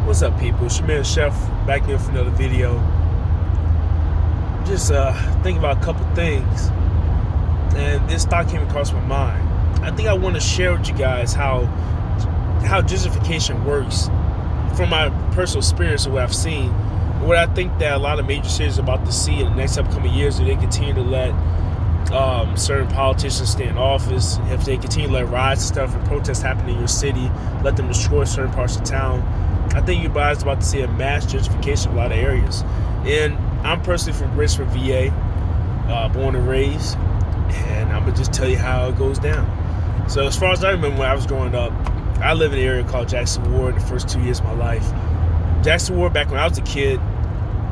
What's up, people? It's your man Chef back here for another video. Just thinking about a couple things, and this thought came across my mind. I think I want to share with you guys how gentrification works from my personal experience and what I've seen. What I think that a lot of major cities are about to see in the next upcoming years, if they continue to let certain politicians stay in office, if they continue to let riots and stuff and protests happen in your city, let them destroy certain parts of town. I think you guys are about to see a mass gentrification of a lot of areas. And I'm personally from Richmond, VA, born and raised, and I'm gonna just tell you how it goes down. So as far as I remember when I was growing up, I lived in an area called Jackson Ward in the first 2 years of my life. Jackson Ward, back when I was a kid,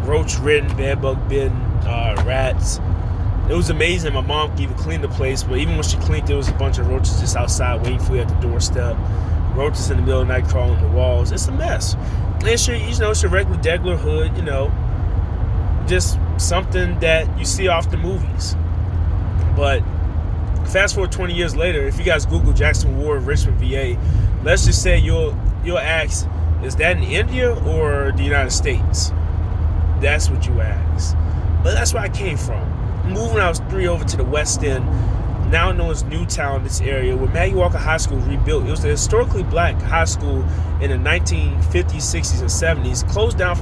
roach-ridden, bed-bug-bitten, rats. It was amazing. My mom could even clean the place, but even when she cleaned, there was a bunch of roaches just outside waiting for you at the doorstep. Roaches in the middle of the night crawling the walls. It's a mess. And it's your regular degular hood, just something that you see off the movies. But fast forward 20 years later, if you guys Google Jackson Ward, Richmond, VA, let's just say you'll ask, is that in India or the United States? That's what you ask. But that's where I came from. Moving when I was 3 over to the West End, now known as Newtown, this area, where Maggie Walker High School rebuilt. It was a historically black high school in the 1950s, 60s, and 70s. Closed down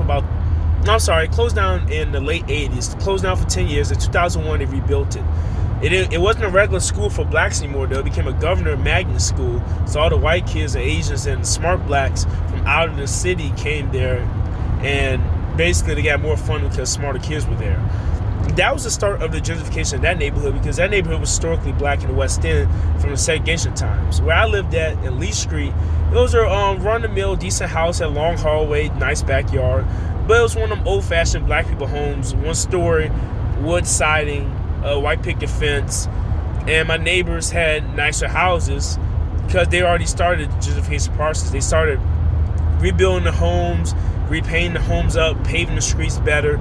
in the late 80s. Closed down for 10 years. In 2001, they rebuilt it. It wasn't a regular school for blacks anymore, though. It became a governor magnet school. So all the white kids and Asians and smart blacks from out of the city came there, and basically they got more fun because smarter kids were there. That was the start of the gentrification of that neighborhood, because that neighborhood was historically black in the West End from the segregation times. Where I lived at in Lee Street, it was a run-of-the-mill, decent house, had a long hallway, nice backyard, but it was one of them old-fashioned black people homes, one-story, wood siding, white picket fence, and my neighbors had nicer houses because they already started the gentrification process. They started rebuilding the homes, repainting the homes up, paving the streets better.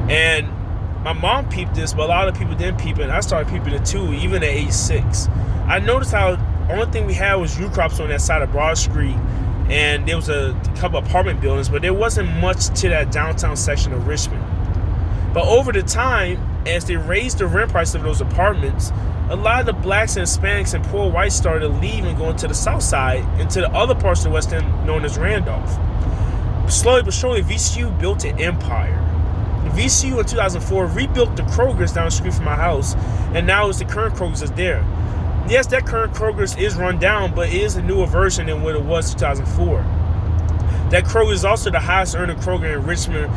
And my mom peeped this, but a lot of people didn't peep it, and I started peeping it too, even at age 6. I noticed how the only thing we had was U-crops on that side of Broad Street, and there was a couple apartment buildings, but there wasn't much to that downtown section of Richmond. But over the time, as they raised the rent price of those apartments, a lot of the blacks and Hispanics and poor whites started to leave and going to the south side, into the other parts of the West End known as Randolph. Slowly but surely, VCU built an empire. VCU in 2004 rebuilt the Kroger's down the street from my house, and now it's the current Kroger's that's there. Yes, that current Kroger's is run down, but it is a newer version than what it was in 2004. That Kroger is also the highest earning Kroger in Richmond,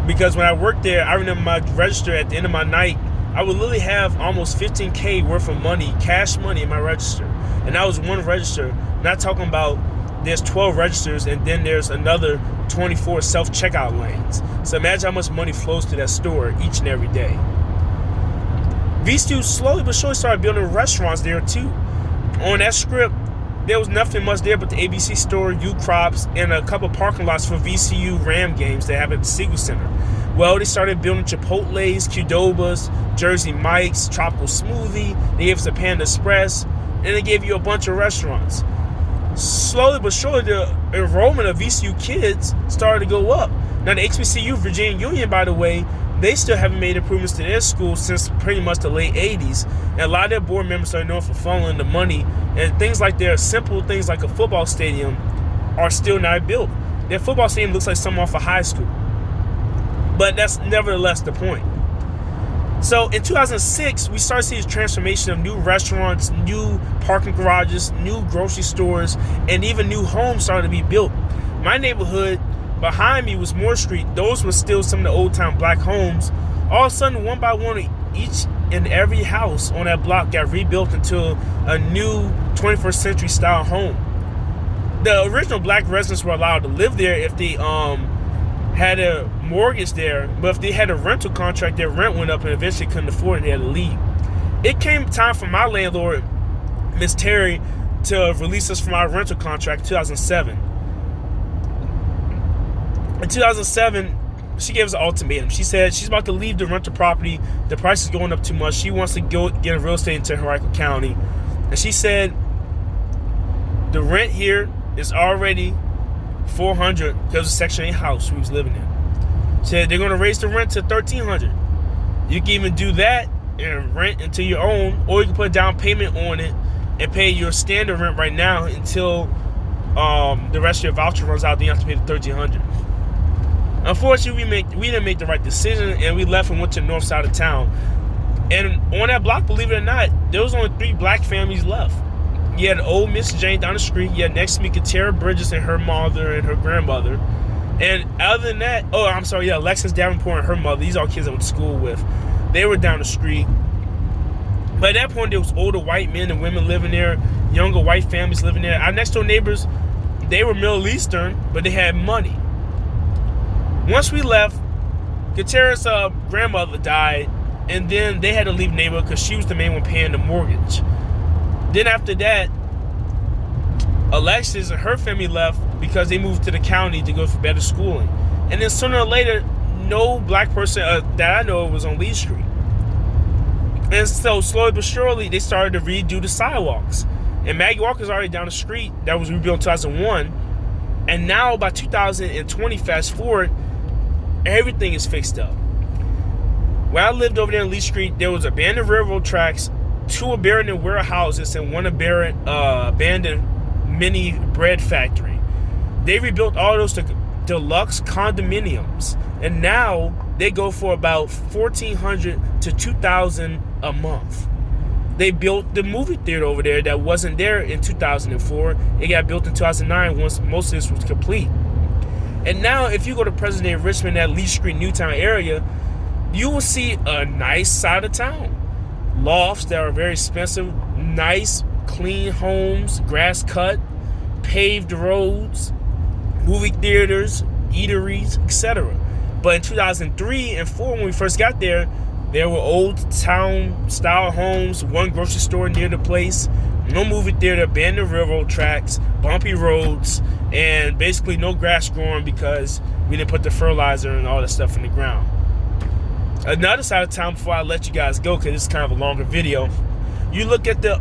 because when I worked there, I remember my register at the end of my night, I would literally have almost $15K worth of money, cash money in my register. And that was one register. Not talking about there's 12 registers and then there's another 24 self-checkout lanes. So imagine how much money flows to that store each and every day. VCU slowly but surely started building restaurants there too. On that strip, there was nothing much there but the ABC store, U-Crops, and a couple parking lots for VCU Ram games they have at the Siegel Center. Well, they started building Chipotle's, Qdoba's, Jersey Mike's, Tropical Smoothie. They gave us a Panda Express, and they gave you a bunch of restaurants. Slowly but surely, the enrollment of VCU kids started to go up. Now, the HBCU, Virginia Union, by the way, they still haven't made improvements to their school since pretty much the late 80s. And a lot of their board members are known for funneling the money. And things like their simple things like a football stadium are still not built. Their football stadium looks like something off a high school. But that's nevertheless the point. So in 2006, we started seeing this transformation of new restaurants, new parking garages, new grocery stores, and even new homes started to be built. My neighborhood behind me was Moore Street. Those were still some of the old time black homes. All of a sudden, one by one, each and every house on that block got rebuilt into a new 21st century style home. The original black residents were allowed to live there if they had a mortgage there, but if they had a rental contract, their rent went up and eventually couldn't afford it and they had to leave. It came time for my landlord, Miss Terry, to release us from our rental contract in 2007. In 2007, she gave us an ultimatum. She said she's about to leave the rental property. The price is going up too much. She wants to go get a real estate into Henrico County. And she said the rent here is already $400 because it was a Section 8 house we was living in. Said they're going to raise the rent to $1,300. You can even do that and rent into your own, or you can put a down payment on it and pay your standard rent right now until the rest of your voucher runs out. Then you have to pay the $1,300. Unfortunately, we didn't make the right decision, and we left and went to the north side of town. And on that block, believe it or not, there was only 3 black families left. You had old Miss Jane down the street. You had next to me Katera Bridges and her mother and her grandmother. And other than that, Alexis Davenport and her mother. These are all kids I went to school with. They were down the street. But at that point, there was older white men and women living there, younger white families living there. Our next door neighbors, they were Middle Eastern, but they had money. Once we left, Katera's grandmother died, and then they had to leave the neighborhood because she was the main one paying the mortgage. Then after that, Alexis and her family left because they moved to the county to go for better schooling. And then sooner or later, no black person that I know was on Lee Street. And so slowly but surely, they started to redo the sidewalks. And Maggie Walker's already down the street. That was rebuilt in 2001. And now by 2020, fast forward, everything is fixed up. When I lived over there in Lee Street, there was abandoned railroad tracks, 2 abandoned warehouses, and 1 abandoned mini bread factory. They rebuilt all those to deluxe condominiums, and now they go for about $1,400 to $2,000 a month. They built the movie theater over there that wasn't there in 2004. It got built in 2009 once most of this was complete. And now if you go to President Richmond, that Lee Street, Newtown area, you will see a nice side of town. Lofts that are very expensive, nice, clean homes, grass cut, paved roads, movie theaters, eateries, etc. But in 2003 and 2004, when we first got there were old town style homes, 1 grocery store near the place, no movie theater, abandoned railroad tracks, bumpy roads, and basically no grass growing because we didn't put the fertilizer and all that stuff in the ground. Another side of town before I let you guys go, because it's kind of a longer video, you look at the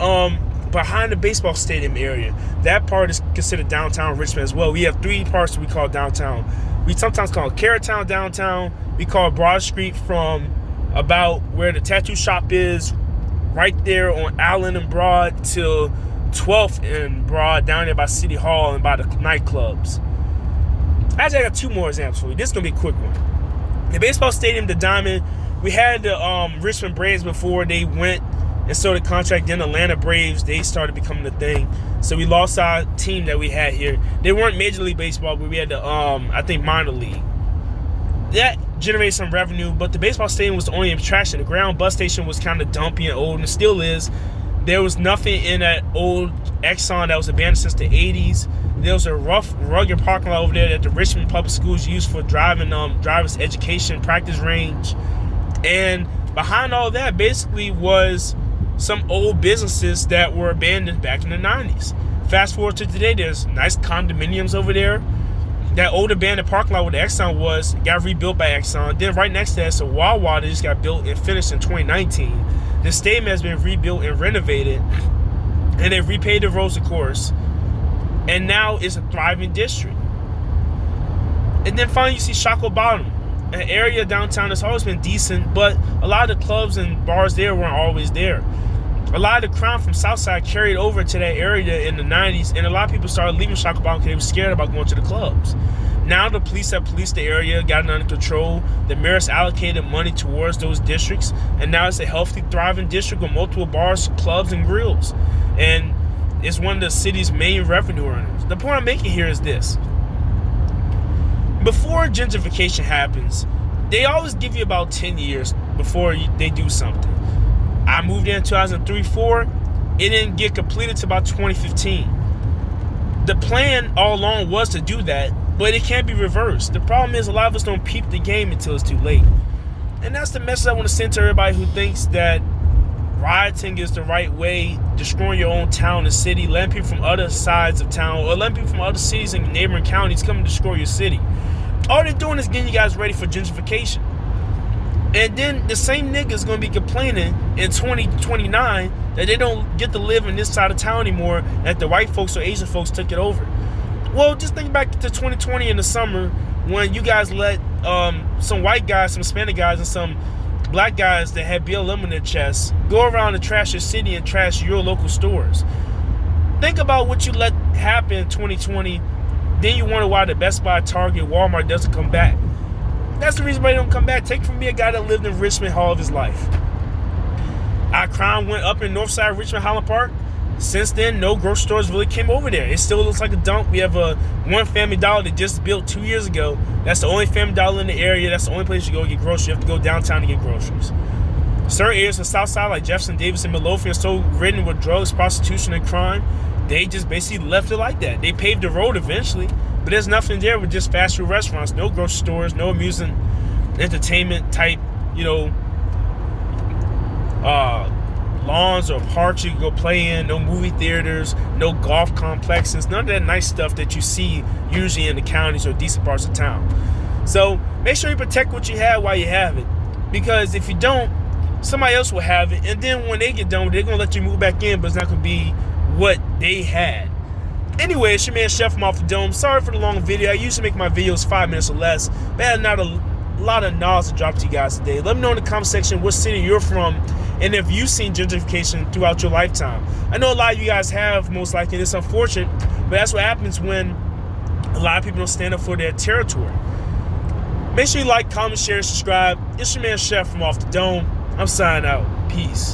behind the baseball stadium area. That part is considered downtown Richmond as well. We have 3 parts that we call downtown. We sometimes call it Carrot Town downtown. We call Broad Street from about where the tattoo shop is, right there on Allen and Broad, till 12th and Broad, down there by City Hall and by the nightclubs. Actually, I got 2 more examples for you. This is going to be a quick one. The baseball stadium, the Diamond, we had the Richmond Braves before they went and sold the contract. Then Atlanta Braves, they started becoming the thing. So we lost our team that we had here. They weren't Major League Baseball, but we had the, I think, minor league. That generated some revenue, but the baseball stadium was the only attraction. The ground bus station was kind of dumpy and old, and still is. There was nothing in that old Exxon that was abandoned since the 80s. There was a rough, rugged parking lot over there that the Richmond Public Schools used for driver's education practice range. And behind all that basically was some old businesses that were abandoned back in the 90s. Fast forward to today, there's nice condominiums over there. That old abandoned parking lot where the Exxon was got rebuilt by Exxon. Then right next to that, it's a Wawa that just got built and finished in 2019. The stadium has been rebuilt and renovated, and they repaid the roads, of course. And now it's a thriving district. And then finally, you see Shockoe Bottom, an area downtown that's always been decent, but a lot of the clubs and bars there weren't always there. A lot of the crime from Southside carried over to that area in the 90s, and a lot of people started leaving Shockoe Bottom because they were scared about going to the clubs. Now the police have policed the area, gotten under control. The mayor's allocated money towards those districts, and now it's a healthy, thriving district with multiple bars, clubs, and grills. And it's one of the city's main revenue earners. The point I'm making here is this. Before gentrification happens, they always give you about 10 years before they do something. I moved in 2003-04. It didn't get completed until about 2015. The plan all along was to do that, but it can't be reversed. The problem is a lot of us don't peep the game until it's too late. And that's the message I want to send to everybody who thinks that rioting is the right way, destroying your own town and city, letting people from other sides of town or letting people from other cities and neighboring counties come and destroy your city. All they're doing is getting you guys ready for gentrification. And then the same niggas going to be complaining in 2029 that they don't get to live in this side of town anymore, that the white folks or Asian folks took it over. Well, just think back to 2020 in the summer when you guys let some white guys, some Hispanic guys, and some black guys that had BLM in their chests go around and trash your city and trash your local stores. Think about what you let happen in 2020. Then you wonder why the Best Buy, Target, Walmart doesn't come back. That's the reason why they don't come back. Take from me a guy that lived in Richmond all of his life. Our crime went up in Northside Richmond, Highland Park. Since then, no grocery stores really came over there. It still looks like a dump. We have a one Family Dollar that just built 2 years ago. That's the only Family Dollar in the area. That's the only place you go get groceries. You have to go downtown to get groceries. Certain areas in the South Side, like Jefferson, Davis, and Midlothian, are so ridden with drugs, prostitution, and crime. They just basically left it like that. They paved the road eventually, but there's nothing there with just fast food restaurants, no grocery stores, no amusement, entertainment type, lawns or parks you can go play in, no movie theaters, no golf complexes, none of that nice stuff that you see usually in the counties or decent parts of town. So make sure you protect what you have while you have it, because if you don't, somebody else will have it, and then when they get done, they're going to let you move back in, but it's not going to be what they had. Anyway, it's your man Chef from Off the Dome. Sorry for the long video. I usually make my videos 5 minutes or less, but I had not a lot of knowledge to drop to you guys today. Let me know in the comment section what city you're from and if you've seen gentrification throughout your lifetime. I know a lot of you guys have, most likely. It's unfortunate, but that's what happens when a lot of people don't stand up for their territory. Make sure you like, comment, share, subscribe. It's your man Chef from Off the Dome. I'm signing out. Peace.